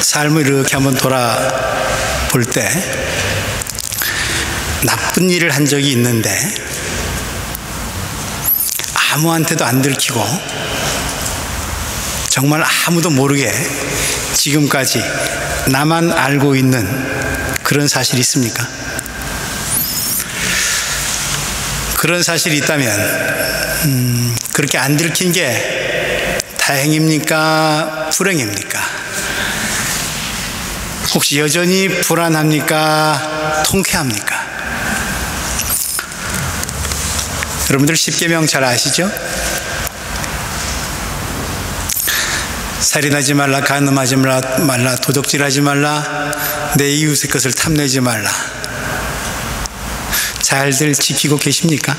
삶을 이렇게 한번 돌아볼 때 나쁜 일을 한 적이 있는데 아무한테도 안 들키고 정말 아무도 모르게 지금까지 나만 알고 있는 그런 사실이 있습니까? 그런 사실이 있다면 그렇게 안 들킨 게 다행입니까? 불행입니까? 혹시 여전히 불안합니까? 통쾌합니까? 여러분들 십계명 잘 아시죠? 살인하지 말라, 간음하지 말라, 도적질하지 말라, 내 이웃의 것을 탐내지 말라. 잘들 지키고 계십니까?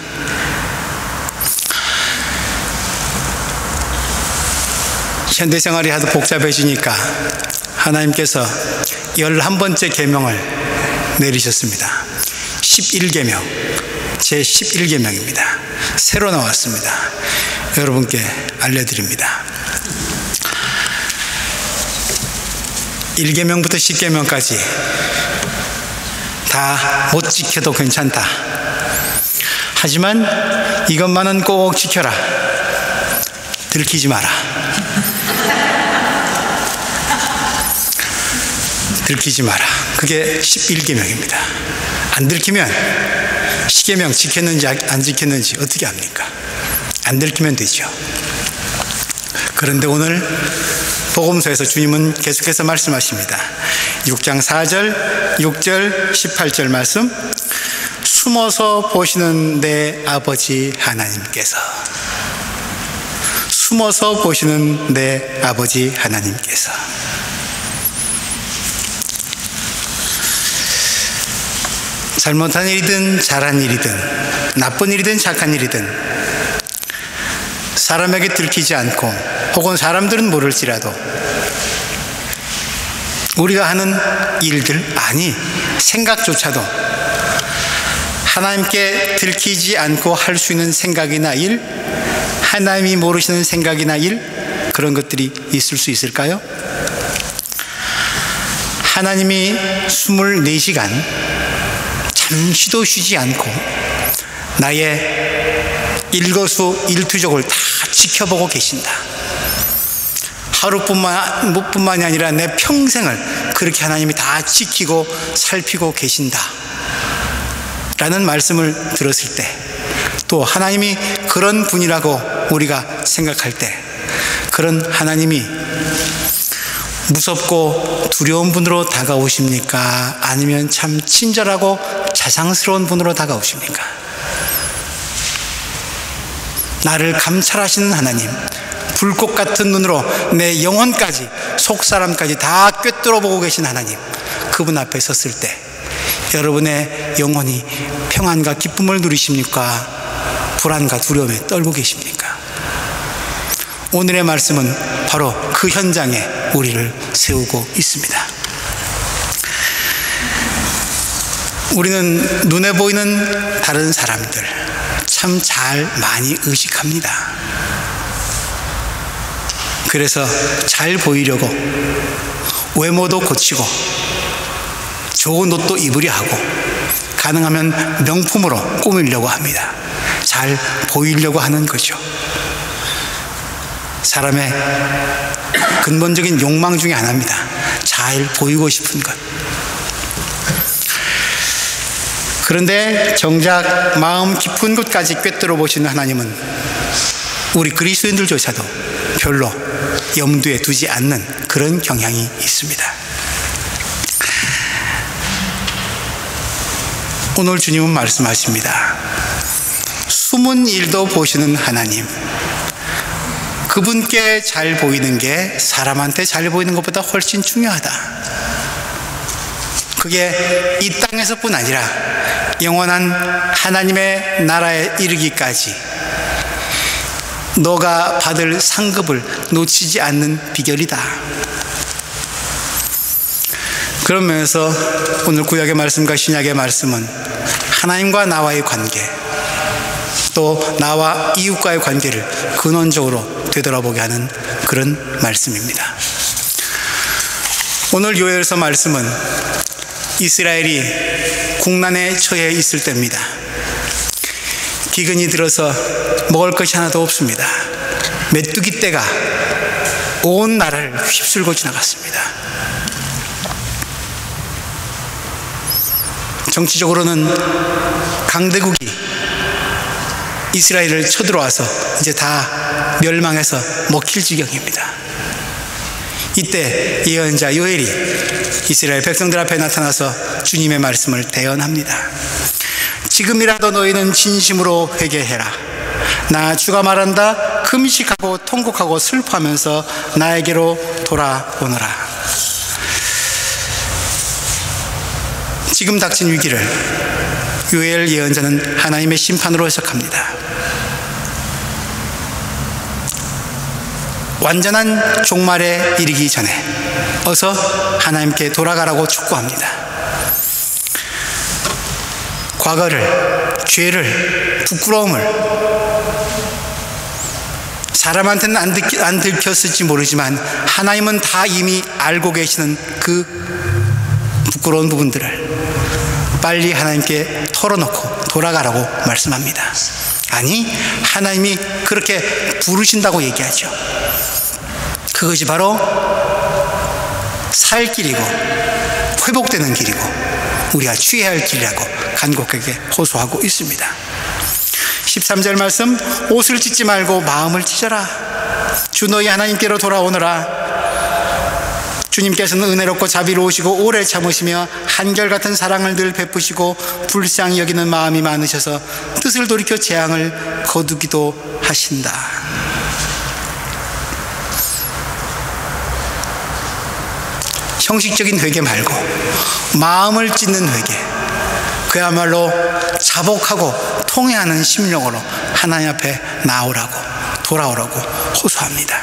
현대생활이 하도 복잡해지니까 하나님께서 11번째 계명을 내리셨습니다. 11계명, 제 11계명입니다. 새로 나왔습니다. 여러분께 알려드립니다. 1계명부터 10계명까지 다 못 지켜도 괜찮다. 하지만 이것만은 꼭 지켜라. 들키지 마라. 들키지 마라. 그게 11계명입니다. 안 들키면 10계명 지켰는지 안 지켰는지 어떻게 합니까? 안 들키면 되죠. 그런데 오늘 복음서에서 주님은 계속해서 말씀하십니다. 6장 4절, 6절, 18절 말씀. 숨어서 보시는 내 아버지 하나님께서, 숨어서 보시는 내 아버지 하나님께서. 잘못한 일이든 잘한 일이든 나쁜 일이든 착한 일이든 사람에게 들키지 않고 혹은 사람들은 모를지라도 우리가 하는 일들, 아니 생각조차도 하나님께 들키지 않고 할 수 있는 생각이나 일, 하나님이 모르시는 생각이나 일, 그런 것들이 있을 수 있을까요? 하나님이 24시간 잠시도 쉬지 않고 나의 일거수일투족을 다 지켜보고 계신다. 하루뿐만이 아니라 내 평생을 그렇게 하나님이 다 지키고 살피고 계신다 라는 말씀을 들었을 때, 또 하나님이 그런 분이라고 우리가 생각할 때, 그런 하나님이 무섭고 두려운 분으로 다가오십니까? 아니면 참 친절하고 자상스러운 분으로 다가오십니까? 나를 감찰하시는 하나님, 불꽃 같은 눈으로 내 영혼까지, 속사람까지 다 꿰뚫어 보고 계신 하나님, 그분 앞에 섰을 때 여러분의 영혼이 평안과 기쁨을 누리십니까? 불안과 두려움에 떨고 계십니까? 오늘의 말씀은 바로 그 현장에 우리를 세우고 있습니다. 우리는 눈에 보이는 다른 사람들 참 잘 많이 의식합니다. 그래서 잘 보이려고 외모도 고치고 좋은 옷도 입으려 하고 가능하면 명품으로 꾸미려고 합니다. 잘 보이려고 하는 거죠. 사람의 근본적인 욕망 중에 하나입니다. 잘 보이고 싶은 것. 그런데 정작 마음 깊은 곳까지 꿰뚫어 보시는 하나님은 우리 그리스도인들조차도 별로 염두에 두지 않는 그런 경향이 있습니다. 오늘 주님은 말씀하십니다. 숨은 일도 보시는 하나님, 그분께 잘 보이는 게 사람한테 잘 보이는 것보다 훨씬 중요하다. 그게 이 땅에서뿐 아니라 영원한 하나님의 나라에 이르기까지 너가 받을 상급을 놓치지 않는 비결이다. 그런 면에서 오늘 구약의 말씀과 신약의 말씀은 하나님과 나와의 관계, 또 나와 이웃과의 관계를 근원적으로 되돌아보게 하는 그런 말씀입니다. 오늘 요엘서 말씀은 이스라엘이 국난에 처해 있을 때입니다. 기근이 들어서 먹을 것이 하나도 없습니다. 메뚜기 떼가 온 나라를 휩쓸고 지나갔습니다. 정치적으로는 강대국이 이스라엘을 쳐들어와서 이제 다 멸망해서 먹힐 지경입니다. 이때 예언자 요엘이 이스라엘 백성들 앞에 나타나서 주님의 말씀을 대언합니다. 지금이라도 너희는 진심으로 회개해라. 나 주가 말한다. 금식하고 통곡하고 슬퍼하면서 나에게로 돌아오너라. 지금 닥친 위기를 요엘 예언자는 하나님의 심판으로 해석합니다. 완전한 종말에 이르기 전에 어서 하나님께 돌아가라고 촉구합니다. 과거를, 죄를, 부끄러움을 사람한테는 안 들켰을지 모르지만 하나님은 다 이미 알고 계시는 그 부끄러운 부분들을 빨리 하나님께 털어놓고 돌아가라고 말씀합니다. 아니, 하나님이 그렇게 부르신다고 얘기하죠. 그것이 바로 살 길이고 회복되는 길이고 우리가 취해야 할 길이라고 간곡하게 호소하고 있습니다. 13절 말씀, 옷을 찢지 말고 마음을 찢어라. 주 너희 하나님께로 돌아오너라. 주님께서는 은혜롭고 자비로우시고 오래 참으시며 한결같은 사랑을 늘 베푸시고 불쌍히 여기는 마음이 많으셔서 뜻을 돌이켜 재앙을 거두기도 하신다. 형식적인 회개 말고 마음을 찢는 회개, 그야말로 자복하고 통회하는 심령으로 하나님 앞에 나오라고, 돌아오라고 호소합니다.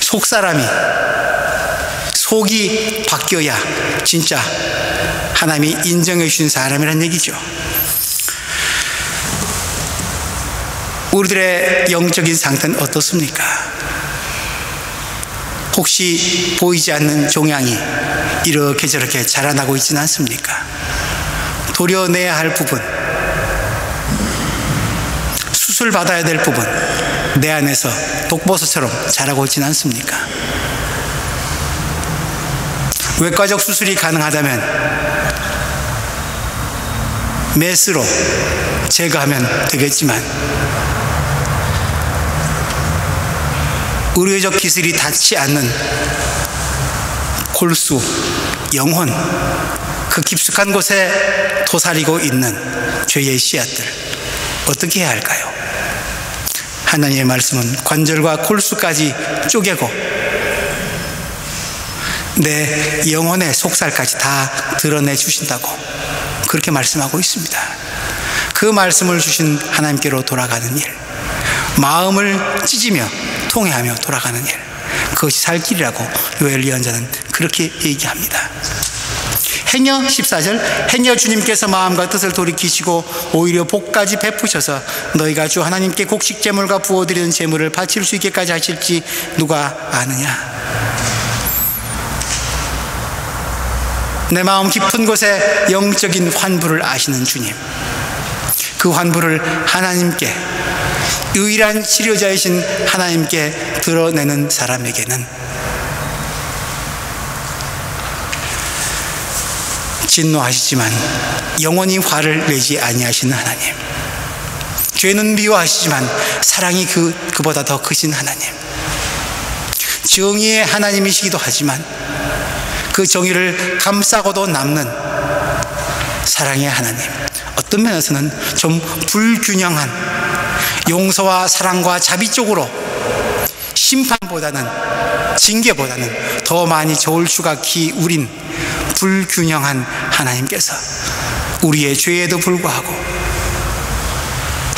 속사람이, 속이 바뀌어야 진짜 하나님이 인정해 주신 사람이란 얘기죠. 우리들의 영적인 상태는 어떻습니까? 혹시 보이지 않는 종양이 이렇게 저렇게 자라나고 있지는 않습니까? 도려내야 할 부분, 수술 받아야 될 부분, 내 안에서 독버섯처럼 자라고 있지는 않습니까? 외과적 수술이 가능하다면 메스로 제거하면 되겠지만 의료적 기술이 닿지 않는 골수, 영혼, 그 깊숙한 곳에 도사리고 있는 죄의 씨앗들, 어떻게 해야 할까요? 하나님의 말씀은 관절과 골수까지 쪼개고 내 영혼의 속살까지 다 드러내 주신다고 그렇게 말씀하고 있습니다. 그 말씀을 주신 하나님께로 돌아가는 일, 마음을 찢으며 통회하며 돌아가는 일, 그것이 살 길이라고 요엘 예언자는 그렇게 얘기합니다. 행여 14절, 행여 주님께서 마음과 뜻을 돌이키시고 오히려 복까지 베푸셔서 너희가 주 하나님께 곡식 제물과 부어드리는 제물을 바칠 수 있게까지 하실지 누가 아느냐. 내 마음 깊은 곳에 영적인 환부를 아시는 주님, 그 환부를 하나님께, 유일한 치료자이신 하나님께 드러내는 사람에게는 진노하시지만 영원히 화를 내지 아니하시는 하나님, 죄는 미워하시지만 사랑이 그보다 더 크신 하나님, 정의의 하나님이시기도 하지만 그 정의를 감싸고도 남는 사랑의 하나님, 어떤 면에서는 좀 불균형한 용서와 사랑과 자비 쪽으로 심판보다는, 징계보다는 더 많이 저울추가 기울인 불균형한 하나님께서 우리의 죄에도 불구하고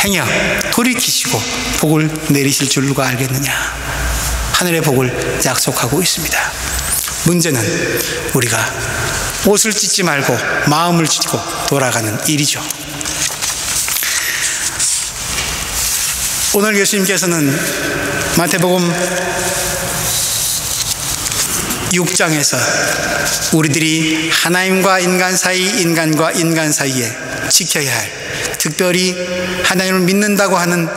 행여 돌이키시고 복을 내리실 줄 누가 알겠느냐. 하늘의 복을 약속하고 있습니다. 문제는 우리가 옷을 찢지 말고 마음을 찢고 돌아가는 일이죠. 오늘 예수님께서는 마태복음 6장에서 우리들이 하나님과 인간 사이, 인간과 인간 사이에 지켜야 할, 특별히 하나님을 믿는다고 하는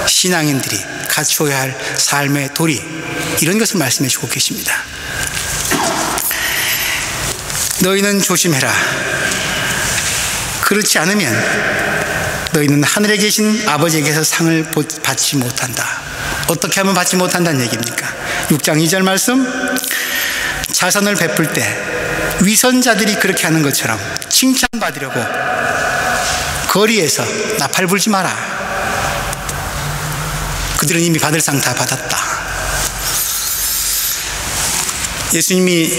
신앙인들이 갖추어야 할 삶의 도리, 이런 것을 말씀해 주고 계십니다. 너희는 조심해라. 그렇지 않으면 너희는 하늘에 계신 아버지에게서 상을 받지 못한다. 어떻게 하면 받지 못한다는 얘기입니까? 6장 2절 말씀, 자선을 베풀 때 위선자들이 그렇게 하는 것처럼 칭찬받으려고 거리에서 나팔 불지 마라. 그들은 이미 받을 상 다 받았다. 예수님이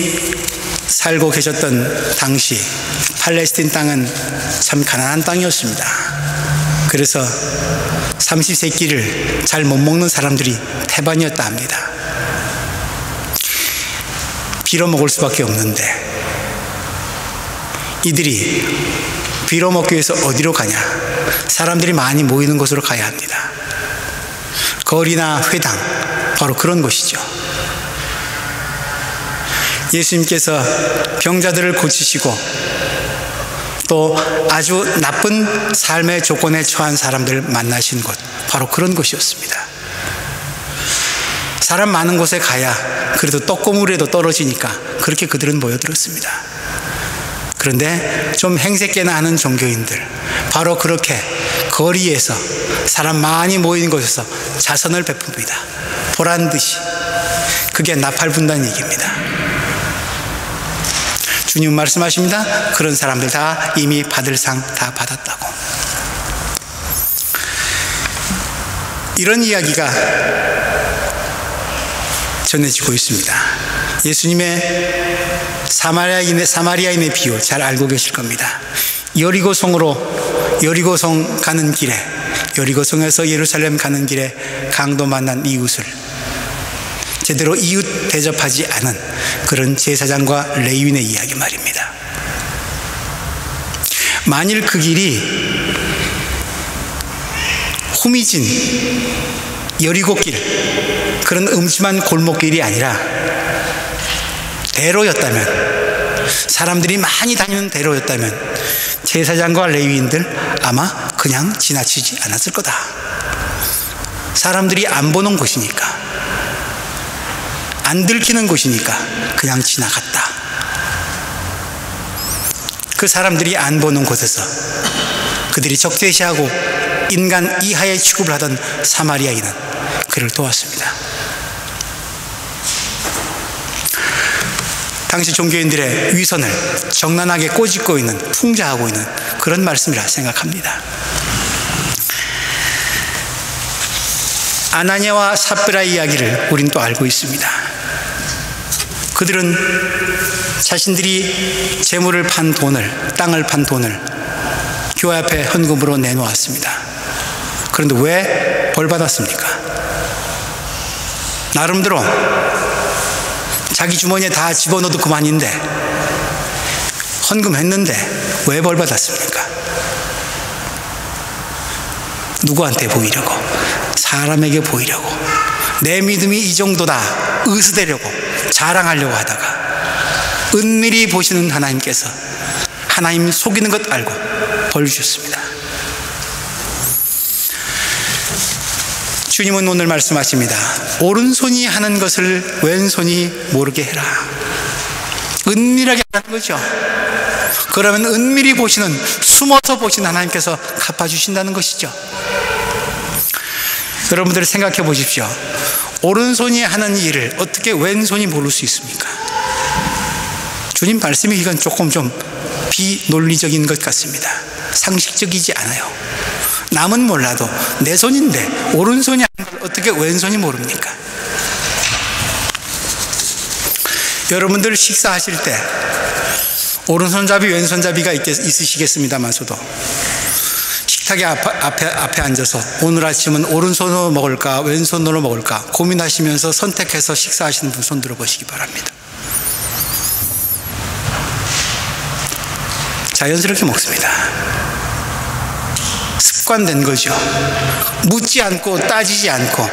살고 계셨던 당시 팔레스틴 땅은 참 가난한 땅이었습니다. 그래서 삼시세끼를 잘 못 먹는 사람들이 태반이었다 합니다. 빌어먹을 수밖에 없는데 이들이 빌어먹기 위해서 어디로 가냐? 사람들이 많이 모이는 곳으로 가야 합니다. 거리나 회당, 바로 그런 곳이죠. 예수님께서 병자들을 고치시고 또 아주 나쁜 삶의 조건에 처한 사람들을 만나신 곳, 바로 그런 곳이었습니다. 사람 많은 곳에 가야 그래도 떡고물에도 떨어지니까 그렇게 그들은 모여들었습니다. 그런데 좀 행색계나 하는 종교인들, 바로 그렇게 거리에서 사람 많이 모이는 곳에서 자선을 베풉니다. 보란듯이. 그게 나팔 분다는 얘기입니다. 주님 말씀하십니다. 그런 사람들 다 이미 받을 상 다 받았다고. 이런 이야기가 전해지고 있습니다. 예수님의 사마리아인의 비유 잘 알고 계실 겁니다. 여리고성 가는 길에, 여리고성에서 예루살렘 가는 길에 강도 만난 이웃을 제대로 이웃 대접하지 않은 그런 제사장과 레위인의 이야기 말입니다. 만일 그 길이 후미진 여리고길, 그런 음침한 골목길이 아니라 대로였다면, 사람들이 많이 다니는 대로였다면 제사장과 레위인들 아마 그냥 지나치지 않았을 거다. 사람들이 안 보는 곳이니까, 안 들키는 곳이니까 그냥 지나갔다. 그 사람들이 안 보는 곳에서 그들이 적대시하고 인간 이하의 취급을 하던 사마리아인은 그를 도왔습니다. 당시 종교인들의 위선을 정난하게 꼬집고 있는, 풍자하고 있는 그런 말씀이라 생각합니다. 아나니아와 삽비라 이야기를 우린 또 알고 있습니다. 그들은 자신들이 재물을 판 돈을, 땅을 판 돈을 교회 앞에 헌금으로 내놓았습니다. 그런데 왜 벌받았습니까? 나름대로 자기 주머니에 다 집어넣어도 그만인데, 헌금했는데 왜 벌받았습니까? 누구한테 보이려고? 사람에게 보이려고. 내 믿음이 이 정도다 의스대려고, 자랑하려고 하다가 은밀히 보시는 하나님께서 하나님 속이는 것 알고 벌 주셨습니다. 주님은 오늘 말씀하십니다. 오른손이 하는 것을 왼손이 모르게 해라. 은밀하게 하는 거죠. 그러면 은밀히 보시는, 숨어서 보시는 하나님께서 갚아주신다는 것이죠. 여러분들 생각해 보십시오. 오른손이 하는 일을 어떻게 왼손이 모를 수 있습니까? 주님 말씀이 이건 조금 좀 비논리적인 것 같습니다. 상식적이지 않아요. 남은 몰라도 내 손인데 오른손이 하는 걸 어떻게 왼손이 모릅니까? 여러분들 식사하실 때 오른손잡이 왼손잡이가 있으시겠습니다만서도 식탁에 앞에 앉아서 오늘 아침은 오른손으로 먹을까 왼손으로 먹을까 고민하시면서 선택해서 식사하시는 분 손 들어보시기 바랍니다. 자연스럽게 먹습니다. 습관된 거죠. 묻지 않고 따지지 않고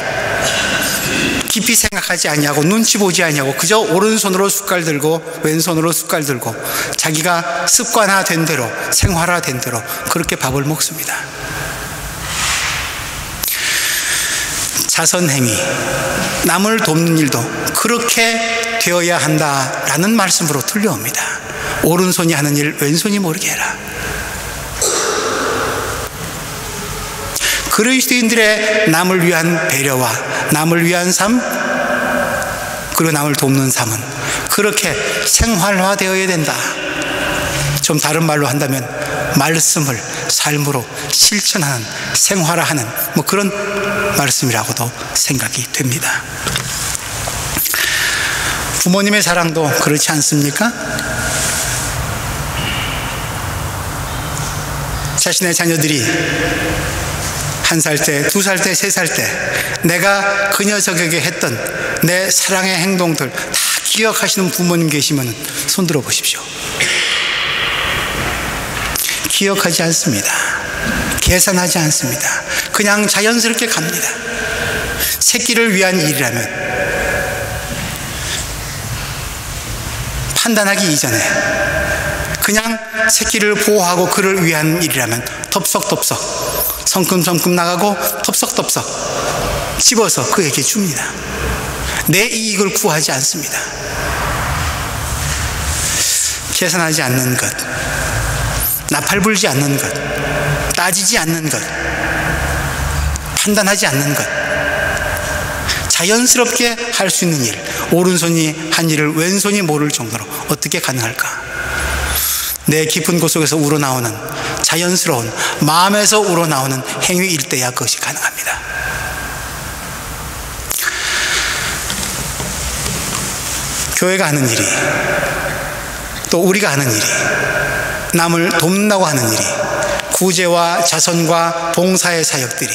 깊이 생각하지 아니하고 눈치 보지 아니하고 그저 오른손으로 숟갈 들고 왼손으로 숟갈 들고 자기가 습관화된 대로 생활화된 대로 그렇게 밥을 먹습니다. 자선행위, 남을 돕는 일도 그렇게 되어야 한다라는 말씀으로 들려옵니다. 오른손이 하는 일 왼손이 모르게 해라. 그리스도인들의 남을 위한 배려와 남을 위한 삶, 그리고 남을 돕는 삶은 그렇게 생활화되어야 된다. 좀 다른 말로 한다면 말씀을 삶으로 실천하는, 생활화하는 그런 말씀이라고도 생각이 됩니다. 부모님의 사랑도 그렇지 않습니까? 자신의 자녀들이 1살 때, 2살 때, 3살 때 내가 그 녀석에게 했던 내 사랑의 행동들 다 기억하시는 부모님 계시면 손 들어 보십시오. 기억하지 않습니다. 계산하지 않습니다. 그냥 자연스럽게 갑니다. 새끼를 위한 일이라면 판단하기 이전에 그냥 새끼를 보호하고 그를 위한 일이라면 덥석덥석 성큼성큼 나가고 덥석덥석 집어서 그에게 줍니다. 내 이익을 구하지 않습니다. 계산하지 않는 것, 나팔 불지 않는 것, 따지지 않는 것, 판단하지 않는 것, 자연스럽게 할 수 있는 일, 오른손이 한 일을 왼손이 모를 정도로 어떻게 가능할까? 내 깊은 곳 속에서 우러나오는 자연스러운 마음에서 우러나오는 행위일 때야 그것이 가능합니다. 교회가 하는 일이, 또 우리가 하는 일이, 남을 돕는다고 하는 일이, 구제와 자선과 봉사의 사역들이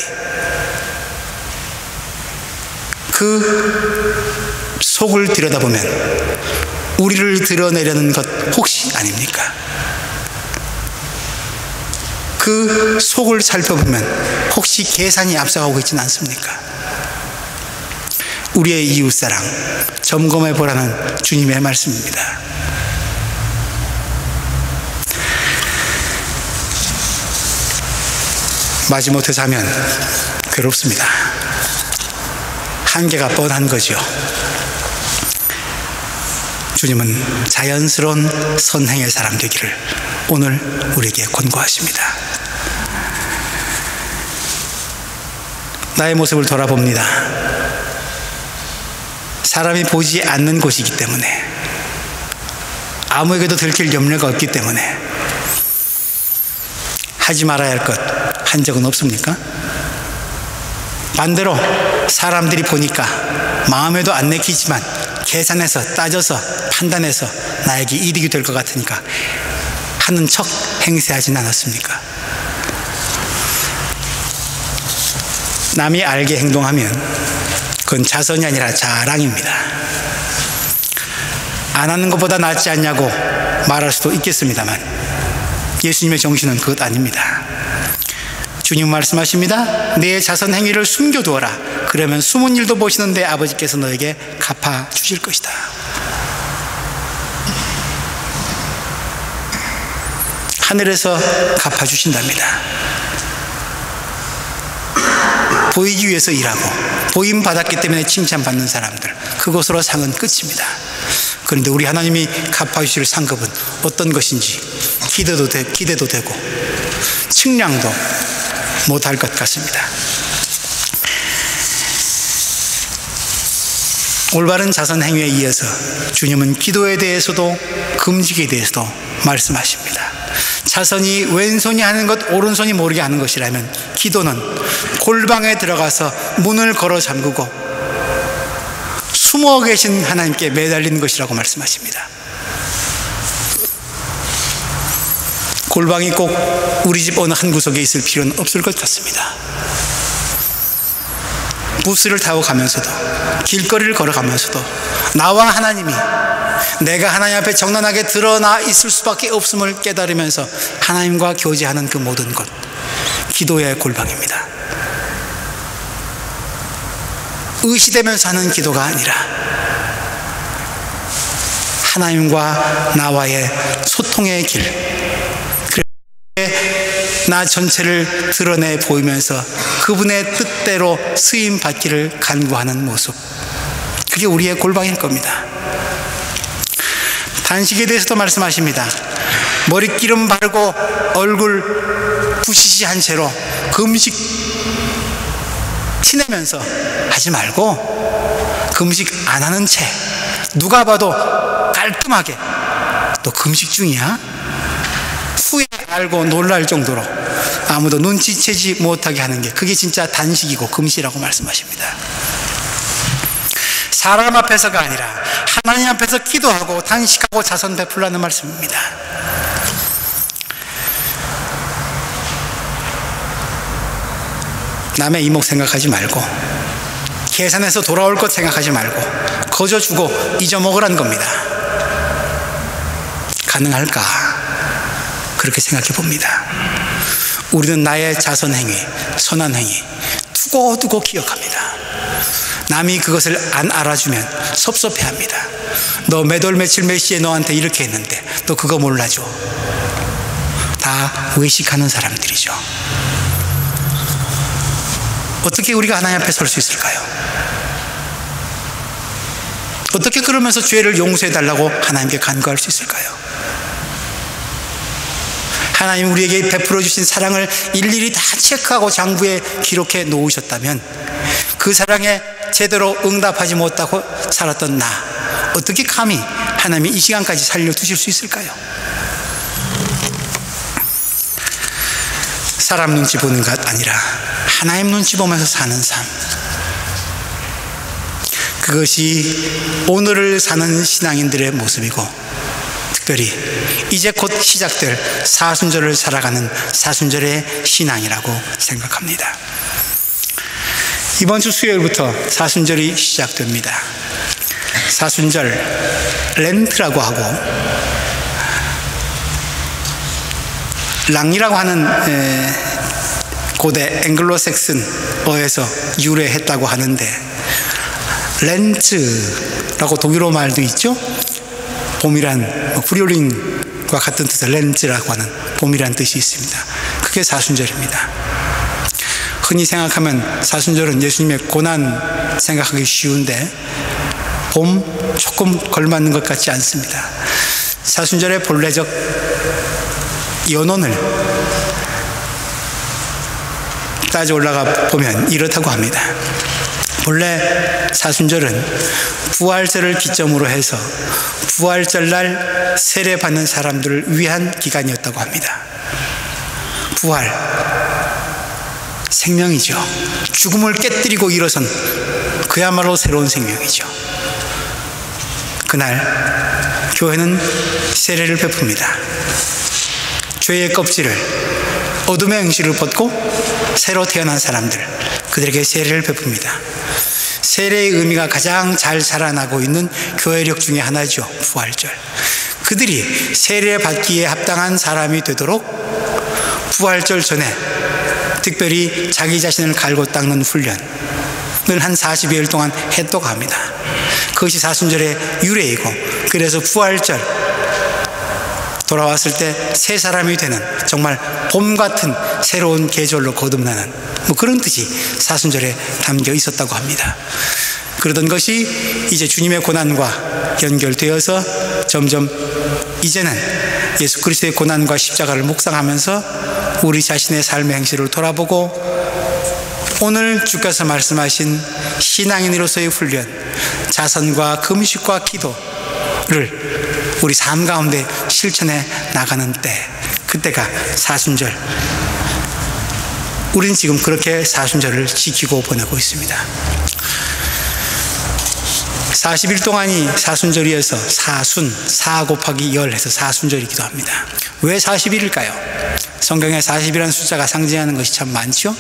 그 속을 들여다보면 우리를 드러내려는 것 혹시 아닙니까? 그 속을 살펴보면 혹시 계산이 앞서가고 있지는 않습니까? 우리의 이웃사랑 점검해 보라는 주님의 말씀입니다. 마지못해서 하면 괴롭습니다. 한계가 뻔한 거죠. 주님은 자연스러운 선행의 사람 되기를 오늘 우리에게 권고하십니다. 나의 모습을 돌아봅니다. 사람이 보지 않는 곳이기 때문에, 아무에게도 들킬 염려가 없기 때문에 하지 말아야 할 것 한 적은 없습니까? 반대로 사람들이 보니까 마음에도 안 내키지만 계산해서 따져서 판단해서 나에게 이득이 될 것 같으니까 하는 척 행세하진 않았습니까? 남이 알게 행동하면 그건 자선이 아니라 자랑입니다. 안 하는 것보다 낫지 않냐고 말할 수도 있겠습니다만 예수님의 정신은 그것 아닙니다. 주님 말씀하십니다. 내 자선 행위를 숨겨두어라. 그러면 숨은 일도 보시는 내 아버지께서 너에게 갚아주실 것이다. 하늘에서 갚아주신답니다. 보이기 위해서 일하고 보임받았기 때문에 칭찬받는 사람들, 그것으로 상은 끝입니다. 그런데 우리 하나님이 갚아주실 상급은 어떤 것인지 기대도 되고 측량도 못할 것 같습니다. 올바른 자선 행위에 이어서 주님은 기도에 대해서도 금식에 대해서도 말씀하십니다. 자선이 왼손이 하는 것, 오른손이 모르게 하는 것이라면 기도는 골방에 들어가서 문을 걸어 잠그고 숨어 계신 하나님께 매달리는 것이라고 말씀하십니다. 골방이 꼭 우리 집 어느 한 구석에 있을 필요는 없을 것 같습니다. 부스를 타고 가면서도, 길거리를 걸어가면서도 나와 하나님이, 내가 하나님 앞에 정난하게 드러나 있을 수밖에 없음을 깨달으면서 하나님과 교제하는 그 모든 것, 기도의 골방입니다. 의시되면서 하는 기도가 아니라 하나님과 나와의 소통의 길, 나 전체를 드러내 보이면서 그분의 뜻대로 쓰임 받기를 간구하는 모습, 그게 우리의 골방일 겁니다. 단식에 대해서도 말씀하십니다. 머리기름 바르고 얼굴 부시시한 채로 금식 티내면서 하지 말고, 금식 안 하는 채 누가 봐도 깔끔하게 또 금식 중이야? 후에 알고 놀랄 정도로 아무도 눈치채지 못하게 하는 게, 그게 진짜 단식이고 금식이라고 말씀하십니다. 사람 앞에서가 아니라 하나님 앞에서 기도하고 단식하고 자선 베풀라는 말씀입니다. 남의 이목 생각하지 말고, 계산해서 돌아올 것 생각하지 말고 거저 주고 잊어먹으라는 겁니다. 가능할까? 그렇게 생각해 봅니다. 우리는 나의 자선 행위, 선한 행위 두고두고 기억합니다. 남이 그것을 안 알아주면 섭섭해합니다. 너 몇 월 며칠 몇 시에 너한테 이렇게 했는데 너 그거 몰라줘. 다 외식하는 사람들이죠. 어떻게 우리가 하나님 앞에 설 수 있을까요? 어떻게 그러면서 죄를 용서해달라고 하나님께 간구할 수 있을까요? 하나님 우리에게 베풀어 주신 사랑을 일일이 다 체크하고 장부에 기록해 놓으셨다면, 그 사랑에 제대로 응답하지 못하고 살았던 나, 어떻게 감히 하나님이 이 시간까지 살려두실 수 있을까요? 사람 눈치 보는 것 아니라 하나님 눈치 보면서 사는 삶, 그것이 오늘을 사는 신앙인들의 모습이고, 특별히 이제 곧 시작될 사순절을 살아가는 사순절의 신앙이라고 생각합니다. 이번 주 수요일부터 사순절이 시작됩니다. 사순절, 렌트라고 하고 랑이라고 하는 고대 앵글로색슨어에서 유래했다고 하는데, 렌츠라고 독일어 말도 있죠. 봄이란, 프리올링과 같은 뜻의 렌즈라고 하는 봄이란 뜻이 있습니다. 그게 사순절입니다. 흔히 생각하면 사순절은 예수님의 고난 생각하기 쉬운데, 봄 조금 걸맞는 것 같지 않습니다. 사순절의 본래적 연원을 따져 올라가 보면 이렇다고 합니다. 본래 사순절은 부활절을 기점으로 해서 부활절날 세례받는 사람들을 위한 기간이었다고 합니다. 부활, 생명이죠. 죽음을 깨뜨리고 일어선 그야말로 새로운 생명이죠. 그날 교회는 세례를 베풉니다. 죄의 껍질을, 어둠의 응시를 벗고 새로 태어난 사람들, 그들에게 세례를 베풉니다. 세례의 의미가 가장 잘 자라나고 있는 교회력 중에 하나죠. 부활절. 그들이 세례 받기에 합당한 사람이 되도록 부활절 전에 특별히 자기 자신을 갈고 닦는 훈련을 한 40여일 동안 했다고 합니다. 그것이 사순절의 유래이고, 그래서 부활절 돌아왔을 때 새 사람이 되는 정말 봄 같은 새로운 계절로 거듭나는 그런 뜻이 사순절에 담겨 있었다고 합니다. 그러던 것이 이제 주님의 고난과 연결되어서 점점 이제는 예수 그리스도의 고난과 십자가를 묵상하면서 우리 자신의 삶의 행실을 돌아보고, 오늘 주께서 말씀하신 신앙인으로서의 훈련, 자선과 금식과 기도를 우리 삶 가운데 실천해 나가는 때, 그때가 사순절. 우리는 지금 그렇게 사순절을 지키고 보내고 있습니다. 40일 동안이 사순절이어서 사순, 4 곱하기 열 해서 사순절이기도 합니다. 왜 40일일까요? 성경에 40이라는 숫자가 상징하는 것이 참 많죠?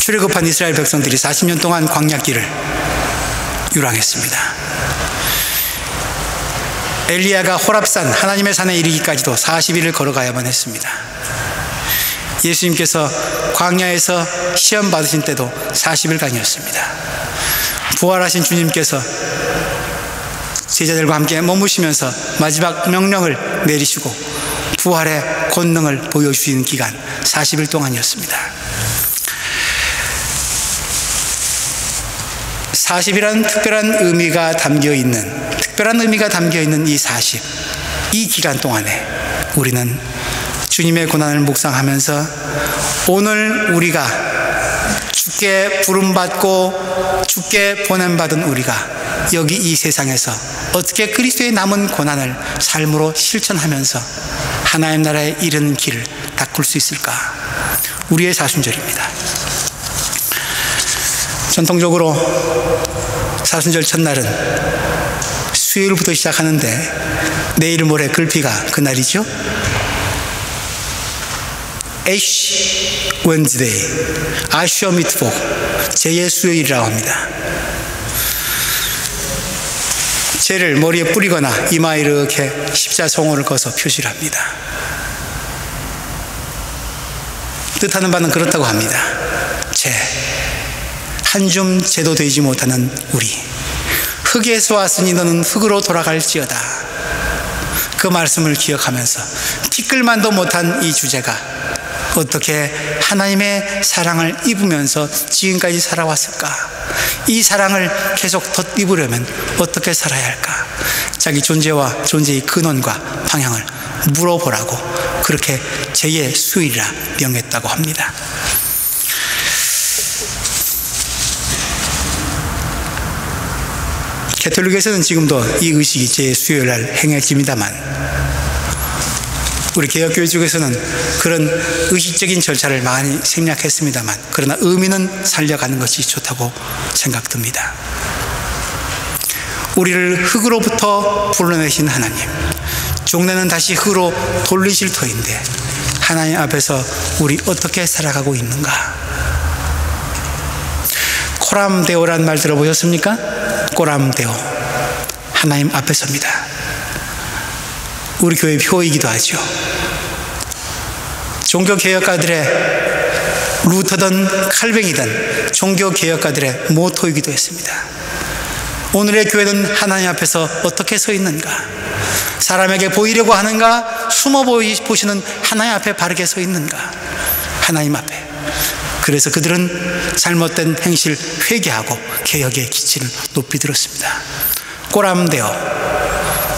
출애굽한 이스라엘 백성들이 40년 동안 광야길을 유랑했습니다. 엘리야가 호랍산, 하나님의 산에 이르기까지도 40일을 걸어가야만 했습니다. 예수님께서 광야에서 시험 받으신 때도 40일간이었습니다. 부활하신 주님께서 제자들과 함께 머무시면서 마지막 명령을 내리시고 부활의 권능을 보여주시는 기간 40일 동안이었습니다. 40이라는 특별한 의미가 담겨 있는 이 40, 이 기간 동안에 우리는 주님의 고난을 묵상하면서 오늘 우리가 주께 부름받고 주께 보냄받은 우리가 여기 이 세상에서 어떻게 그리스도의 남은 고난을 삶으로 실천하면서 하나님 나라에 이르는 길을 닦을 수 있을까? 우리의 사순절입니다. 전통적으로 사순절 첫날은 수요일부터 시작하는데 내일 모레 글피가 그날이죠. 애쉬 웬즈데이, 아쉬어 미트복, 제2의 수요일이라고 합니다. 죄를 머리에 뿌리거나 이마에 이렇게 십자송호를 거서 표시를 합니다. 뜻하는 바는 그렇다고 합니다. 죄, 한 줌 죄도 되지 못하는 우리, 흙에서 왔으니 너는 흙으로 돌아갈지어다. 그 말씀을 기억하면서 티끌만도 못한 이 주제가 어떻게 하나님의 사랑을 입으면서 지금까지 살아왔을까? 이 사랑을 계속 덧입으려면 어떻게 살아야 할까? 자기 존재와 존재의 근원과 방향을 물어보라고 그렇게 제2의 수요일이라 명했다고 합니다. 가톨릭에서는 지금도 이 의식이 제2의 수요일날 행해집니다만 우리 개혁교회 쪽에서는 그런 의식적인 절차를 많이 생략했습니다만 그러나 의미는 살려가는 것이 좋다고 생각됩니다. 우리를 흙으로부터 불러내신 하나님, 종래는 다시 흙으로 돌리실 터인데 하나님 앞에서 우리 어떻게 살아가고 있는가? 코람데오란 말 들어보셨습니까? 코람데오, 하나님 앞에서입니다. 우리 교회 표이기도 하죠. 종교개혁가들의 루터든 칼뱅이든 종교개혁가들의 모토이기도 했습니다. 오늘의 교회는 하나님 앞에서 어떻게 서 있는가? 사람에게 보이려고 하는가? 숨어 보시는 하나님 앞에 바르게 서 있는가? 하나님 앞에. 그래서 그들은 잘못된 행실 회개하고 개혁의 기치를 높이 들었습니다. 꼬람데오,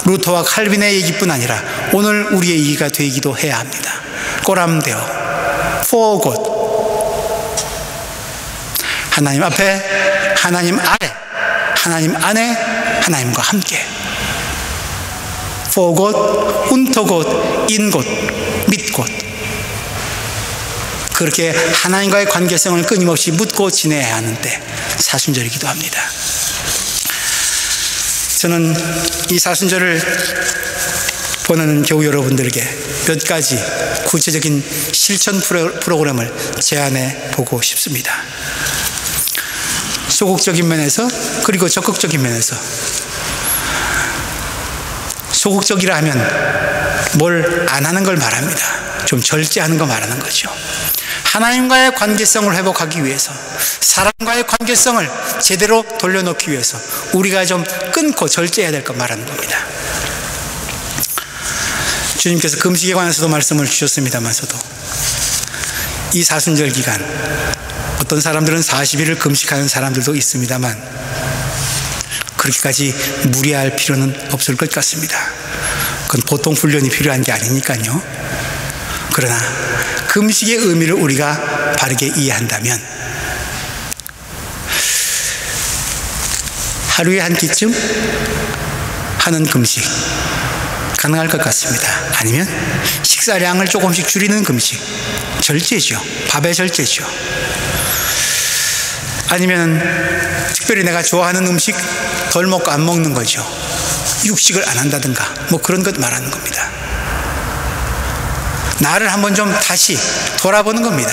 루터와 칼빈의 얘기뿐 아니라 오늘 우리의 얘기가 되기도 해야 합니다. 꼬람데오, for God, 하나님 앞에, 하나님 아래, 하나님 안에, 하나님과 함께. for God, unto God, in God, mit God. 그렇게 하나님과의 관계성을 끊임없이 묻고 지내야 하는데 사순절이기도 합니다. 저는 이 사순절을 보내는 교우 여러분들에게 몇 가지 구체적인 실천 프로그램을 제안해 보고 싶습니다. 소극적인 면에서 그리고 적극적인 면에서. 소극적이라 하면 뭘 안 하는 걸 말합니다. 좀 절제하는 거 말하는 거죠. 하나님과의 관계성을 회복하기 위해서, 사람과의 관계성을 제대로 돌려놓기 위해서 우리가 좀 끊고 절제해야 될 것 말하는 겁니다. 주님께서 금식에 관해서도 말씀을 주셨습니다만서도 이 사순절 기간, 어떤 사람들은 40일을 금식하는 사람들도 있습니다만 그렇게까지 무리할 필요는 없을 것 같습니다. 그건 보통 훈련이 필요한 게 아니니까요. 그러나 금식의 의미를 우리가 바르게 이해한다면 하루에 한 끼쯤 하는 금식 가능할 것 같습니다. 아니면 식사량을 조금씩 줄이는 금식, 절제죠. 밥의 절제죠. 아니면 특별히 내가 좋아하는 음식 덜 먹고 안 먹는 거죠. 육식을 안 한다든가 뭐 그런 것 말하는 겁니다. 나를 한번 좀 다시 돌아보는 겁니다.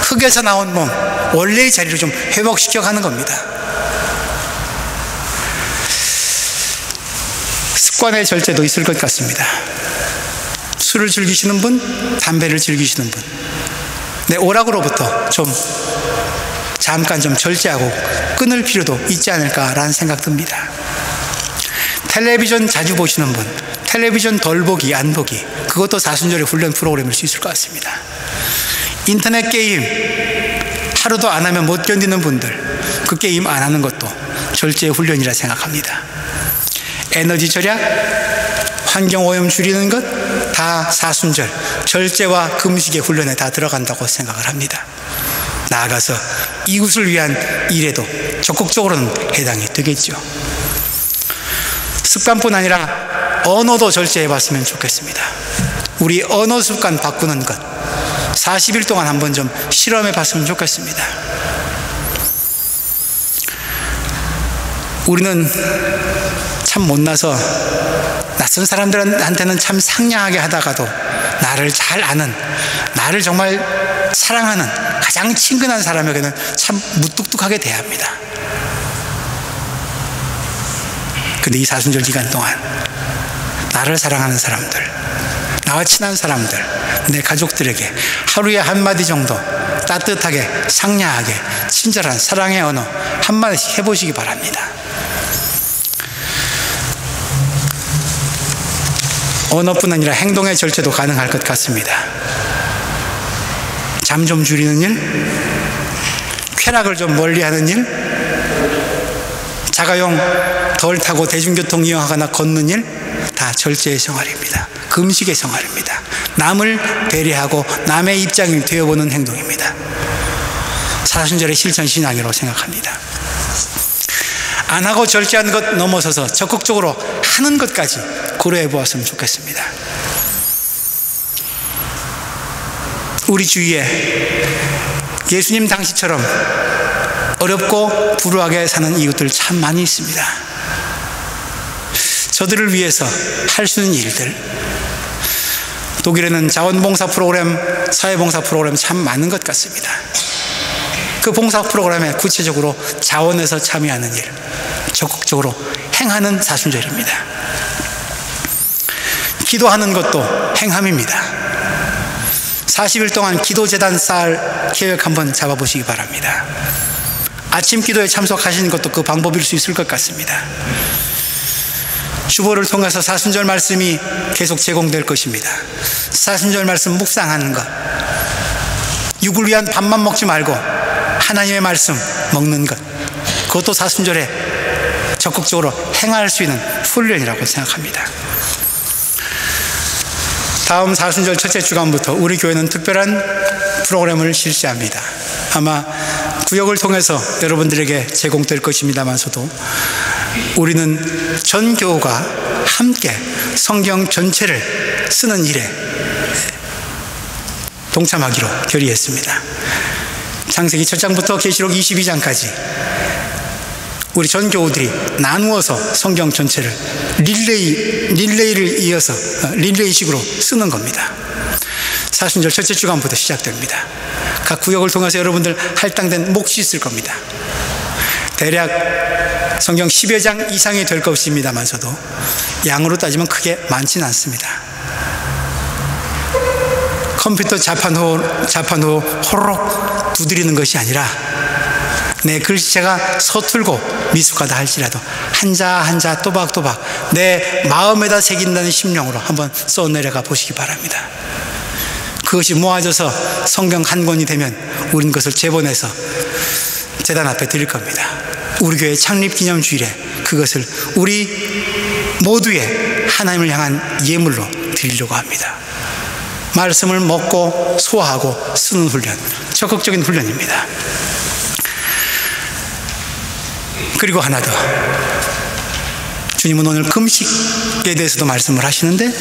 흙에서 나온 몸, 원래의 자리로 좀 회복시켜 가는 겁니다. 습관의 절제도 있을 것 같습니다. 술을 즐기시는 분, 담배를 즐기시는 분, 내 오락으로부터 잠깐 절제하고 끊을 필요도 있지 않을까라는 생각 듭니다. 텔레비전 자주 보시는 분, 텔레비전 덜 보기, 안 보기, 그것도 사순절의 훈련 프로그램일 수 있을 것 같습니다. 인터넷 게임 하루도 안 하면 못 견디는 분들, 그 게임 안 하는 것도 절제의 훈련이라 생각합니다. 에너지 절약, 환경오염 줄이는 것 다 사순절, 절제와 금식의 훈련에 다 들어간다고 생각을 합니다. 나아가서 이웃을 위한 일에도 적극적으로는 해당이 되겠죠. 습관뿐 아니라 언어도 절제해 봤으면 좋겠습니다. 우리 언어 습관 바꾸는 것 40일 동안 한번 좀 실험해 봤으면 좋겠습니다. 우리는 참 못나서 낯선 사람들한테는 참 상냥하게 하다가도 나를 잘 아는, 나를 정말 사랑하는 가장 친근한 사람에게는 참 무뚝뚝하게 대합니다. 근데 이 사순절 기간 동안 나를 사랑하는 사람들, 나와 친한 사람들, 내 가족들에게 하루에 한마디 정도 따뜻하게, 상냥하게, 친절한 사랑의 언어 한마디씩 해보시기 바랍니다. 언어뿐 아니라 행동의 절제도 가능할 것 같습니다. 잠 좀 줄이는 일, 쾌락을 좀 멀리하는 일, 자가용 덜 타고 대중교통 이용하거나 걷는 일, 다 절제의 생활입니다. 금식의 생활입니다. 남을 배려하고 남의 입장이 되어보는 행동입니다. 사순절의 실천 신앙이라고 생각합니다. 안 하고 절제하는 것 넘어서서 적극적으로 하는 것까지 고려해 보았으면 좋겠습니다. 우리 주위에 예수님 당시처럼 어렵고 불우하게 사는 이웃들 참 많이 있습니다. 저들을 위해서 할 수 있는 일들, 독일에는 자원봉사 프로그램, 사회봉사 프로그램 참 많은 것 같습니다. 그 봉사 프로그램에 구체적으로 자원해서 참여하는 일, 적극적으로 행하는 사순절입니다. 기도하는 것도 행함입니다. 40일 동안 기도재단 쌓을 계획 한번 잡아보시기 바랍니다. 아침 기도에 참석하시는 것도 그 방법일 수 있을 것 같습니다. 주보를 통해서 사순절 말씀이 계속 제공될 것입니다. 사순절 말씀 묵상하는 것, 육을 위한 밥만 먹지 말고 하나님의 말씀 먹는 것, 그것도 사순절에 적극적으로 행할 수 있는 훈련이라고 생각합니다. 다음 사순절 첫째 주간부터 우리 교회는 특별한 프로그램을 실시합니다. 아마 구역을 통해서 여러분들에게 제공될 것입니다만서도 우리는 전 교우가 함께 성경 전체를 쓰는 일에 동참하기로 결의했습니다. 창세기 1장부터 계시록 22장까지 우리 전 교우들이 나누어서 성경 전체를 릴레이를 이어서 릴레이식으로 쓰는 겁니다. 사순절 첫째 주간부터 시작됩니다. 각 구역을 통해서 여러분들 할당된 몫이 있을 겁니다. 대략 성경 10여 장 이상이 될 것입니다만서도 양으로 따지면 크게 많지는 않습니다. 컴퓨터 자판호 호로록 두드리는 것이 아니라 내 글씨체가 서툴고 미숙하다 할지라도 한자 한자 또박또박 내 마음에다 새긴다는 심령으로 한번 써내려가 보시기 바랍니다. 그것이 모아져서 성경 한 권이 되면 우린 그것을 재본해서 제단 앞에 드릴 겁니다. 우리 교회 창립기념주일에 그것을 우리 모두의 하나님을 향한 예물로 드리려고 합니다. 말씀을 먹고 소화하고 쓰는 훈련, 적극적인 훈련입니다. 그리고 하나 더, 주님은 오늘 금식에 대해서도 말씀을 하시는데,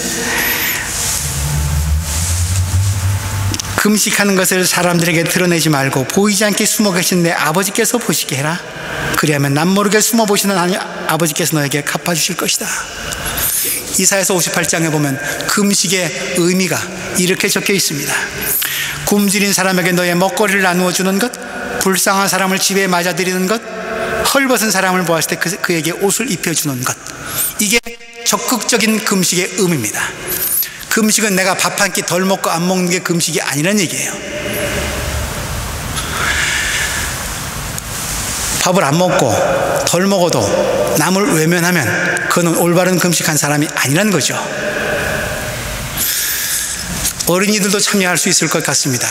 금식하는 것을 사람들에게 드러내지 말고 보이지 않게 숨어 계신 내 아버지께서 보시게 해라. 그리하면 남 모르게 숨어 보시는 아버지께서 너에게 갚아주실 것이다. 이사야서 58장에 보면 금식의 의미가 이렇게 적혀 있습니다. 굶주린 사람에게 너의 먹거리를 나누어 주는 것, 불쌍한 사람을 집에 맞아들이는 것, 헐벗은 사람을 보았을 때 그에게 옷을 입혀주는 것, 이게 적극적인 금식의 의미입니다. 금식은 내가 밥 한 끼 덜 먹고 안 먹는 게 금식이 아니란 얘기예요. 밥을 안 먹고 덜 먹어도 남을 외면하면 그는 올바른 금식한 사람이 아니라는 거죠. 어린이들도 참여할 수 있을 것 같습니다.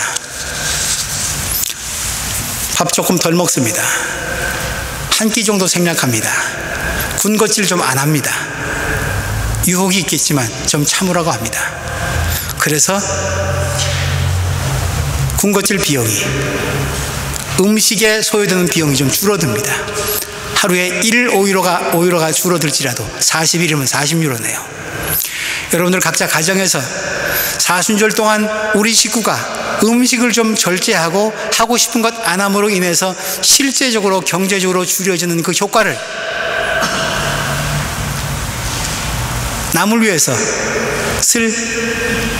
밥 조금 덜 먹습니다. 한 끼 정도 생략합니다. 군것질 좀 안 합니다. 유혹이 있겠지만 좀 참으라고 합니다. 그래서 군것질 비용이, 음식에 소요되는 비용이 좀 줄어듭니다. 하루에 5유로가 줄어들지라도 40일이면 40유로네요. 여러분들 각자 가정에서 사순절 동안 우리 식구가 음식을 좀 절제하고 하고 싶은 것 안 함으로 인해서 실제적으로 경제적으로 줄여지는 그 효과를 남을 위해서 쓸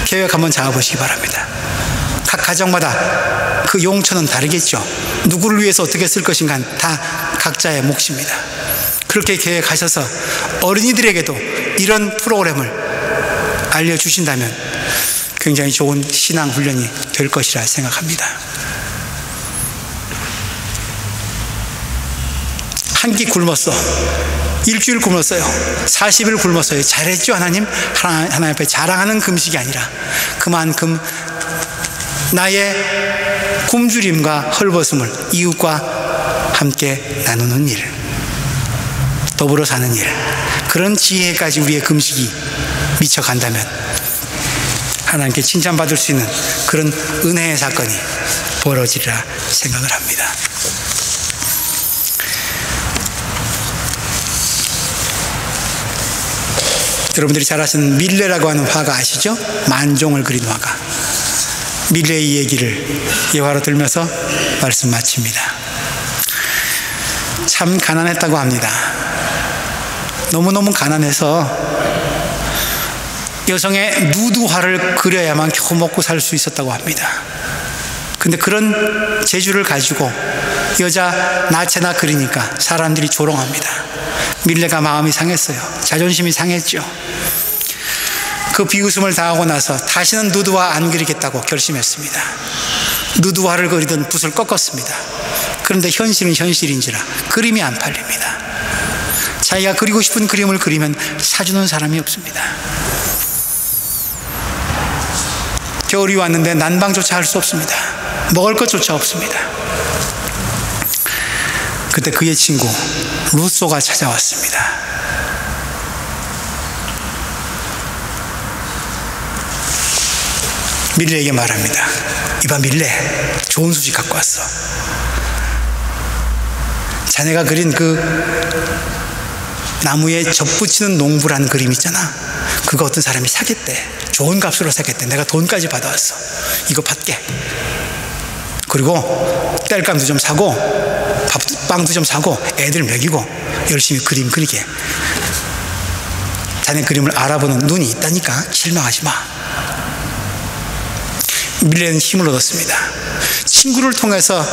계획 한번 잡아보시기 바랍니다. 각 가정마다 그 용처는 다르겠죠. 누구를 위해서 어떻게 쓸 것인가 다 각자의 몫입니다. 그렇게 계획하셔서 어린이들에게도 이런 프로그램을 알려주신다면 굉장히 좋은 신앙 훈련이 될 것이라 생각합니다. 한 끼 굶었어, 일주일 굶었어요, 40일 굶었어요, 잘했죠 하나님? 하나님 앞에 자랑하는 금식이 아니라 그만큼 나의 굶주림과 헐벗음을 이웃과 함께 나누는 일, 더불어 사는 일, 그런 지혜까지 우리의 금식이 미쳐간다면 하나님께 칭찬받을 수 있는 그런 은혜의 사건이 벌어지리라 생각을 합니다. 여러분들이 잘 아시는 밀레라고 하는 화가 아시죠? 만종을 그린 화가. 밀레의 얘기를 이 화로 들면서 말씀 마칩니다. 참 가난했다고 합니다. 너무너무 가난해서 여성의 누드화를 그려야만 겨우 먹고 살 수 있었다고 합니다. 근데 그런 재주를 가지고 여자 나체나 그리니까 사람들이 조롱합니다. 밀레가 마음이 상했어요. 자존심이 상했죠. 그 비웃음을 당하고 나서 다시는 누드화 안 그리겠다고 결심했습니다. 누드화를 그리던 붓을 꺾었습니다. 그런데 현실은 현실인지라 그림이 안 팔립니다. 자기가 그리고 싶은 그림을 그리면 사주는 사람이 없습니다. 겨울이 왔는데 난방조차 할 수 없습니다. 먹을 것조차 없습니다. 그때 그의 친구 루소가 찾아왔습니다. 밀레에게 말합니다. 이봐 밀레, 좋은 소식 갖고 왔어. 자네가 그린 그 나무에 접붙이는 농부라는 그림 있잖아. 그거 어떤 사람이 사겠대. 좋은 값으로 사겠대. 내가 돈까지 받아왔어. 이거 받게. 그리고 땔감도 좀 사고 빵도 좀 사고 애들 먹이고 열심히 그림 그리게. 자네 그림을 알아보는 눈이 있다니까 실망하지 마. 밀레는 힘을 얻었습니다. 친구를 통해서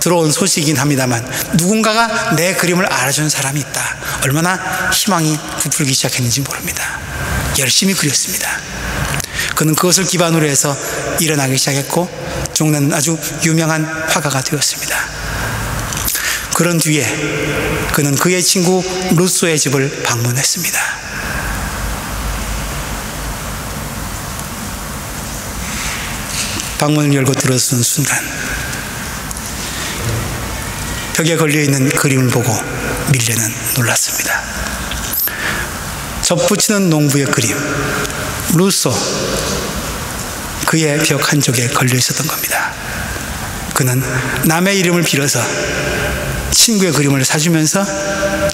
들어온 소식이긴 합니다만 누군가가 내 그림을 알아주는 사람이 있다. 얼마나 희망이 부풀기 시작했는지 모릅니다. 열심히 그렸습니다. 그는 그것을 기반으로 해서 일어나기 시작했고 종래는 아주 유명한 화가가 되었습니다. 그런 뒤에 그는 그의 친구 루소의 집을 방문했습니다. 방문을 열고 들어선 순간 벽에 걸려있는 그림을 보고 밀레는 놀랐습니다. 접붙이는 농부의 그림, 루소, 그의 벽 한쪽에 걸려 있었던 겁니다. 그는 남의 이름을 빌어서 친구의 그림을 사주면서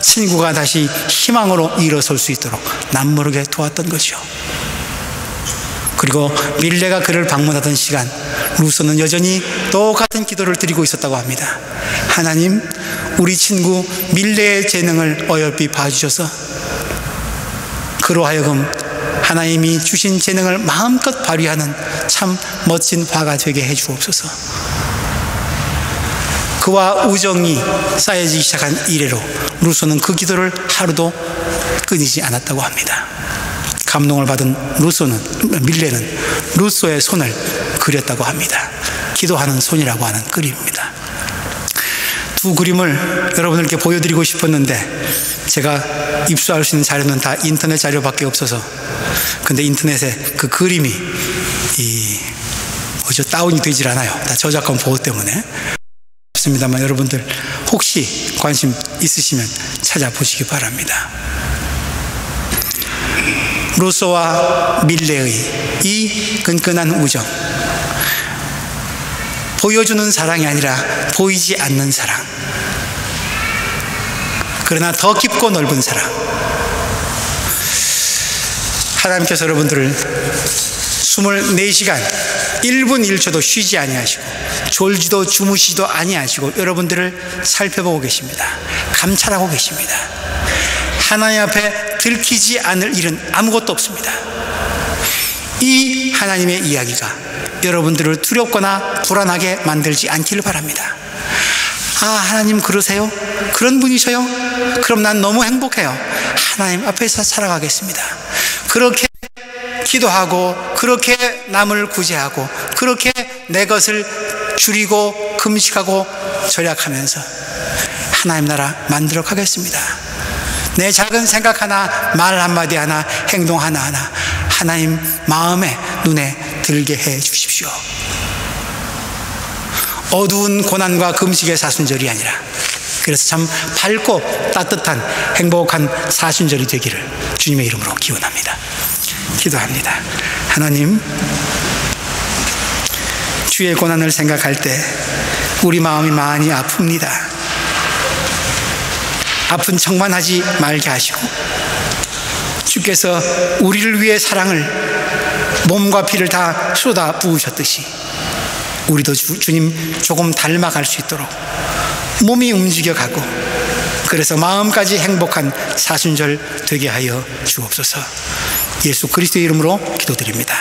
친구가 다시 희망으로 일어설 수 있도록 남모르게 도왔던 거죠. 그리고 밀레가 그를 방문하던 시간 루소는 여전히 똑같은 기도를 드리고 있었다고 합니다. 하나님, 우리 친구 밀레의 재능을 어여삐 봐주셔서 그로 하여금 하나님이 주신 재능을 마음껏 발휘하는 참 멋진 화가 되게 해주옵소서. 그와 우정이 쌓여지기 시작한 이래로 루소는 그 기도를 하루도 끊이지 않았다고 합니다. 감동을 받은 밀레는 루소의 손을 그렸다고 합니다. 기도하는 손이라고 하는 그림입니다. 두 그림을 여러분들께 보여드리고 싶었는데 제가 입수할 수 있는 자료는 다 인터넷 자료밖에 없어서, 근데 인터넷에 그 그림이 다운이 되질 않아요. 다 저작권 보호 때문에. 없습니다만 여러분들 혹시 관심 있으시면 찾아보시기 바랍니다. 루소와 밀레의 이 끈끈한 우정, 보여주는 사랑이 아니라 보이지 않는 사랑, 그러나 더 깊고 넓은 사랑. 하나님께서 여러분들을 24시간 1분 1초도 쉬지 아니하시고 졸지도 주무시지도 아니하시고 여러분들을 살펴보고 계십니다. 감찰하고 계십니다. 하나님 앞에 들키지 않을 일은 아무것도 없습니다. 이 하나님의 이야기가 여러분들을 두렵거나 불안하게 만들지 않기를 바랍니다. 아, 하나님 그러세요? 그런 분이셔요? 그럼 난 너무 행복해요. 하나님 앞에서 살아가겠습니다. 그렇게 기도하고, 그렇게 남을 구제하고, 그렇게 내 것을 줄이고 금식하고 절약하면서 하나님 나라 만들어 가겠습니다. 내 작은 생각 하나, 말 한마디 하나, 행동 하나하나 하나님 마음에, 눈에 들게 해 주십시오. 어두운 고난과 금식의 사순절이 아니라, 그래서 참 밝고 따뜻한 행복한 사순절이 되기를 주님의 이름으로 기원합니다. 기도합니다. 하나님, 주의 고난을 생각할 때 우리 마음이 많이 아픕니다. 아픈 척만 하지 말게 하시고, 주께서 우리를 위해 사랑을, 몸과 피를 다 쏟아 부으셨듯이 우리도 주님 조금 닮아갈 수 있도록 몸이 움직여가고, 그래서 마음까지 행복한 사순절 되게 하여 주옵소서. 예수 그리스도의 이름으로 기도드립니다.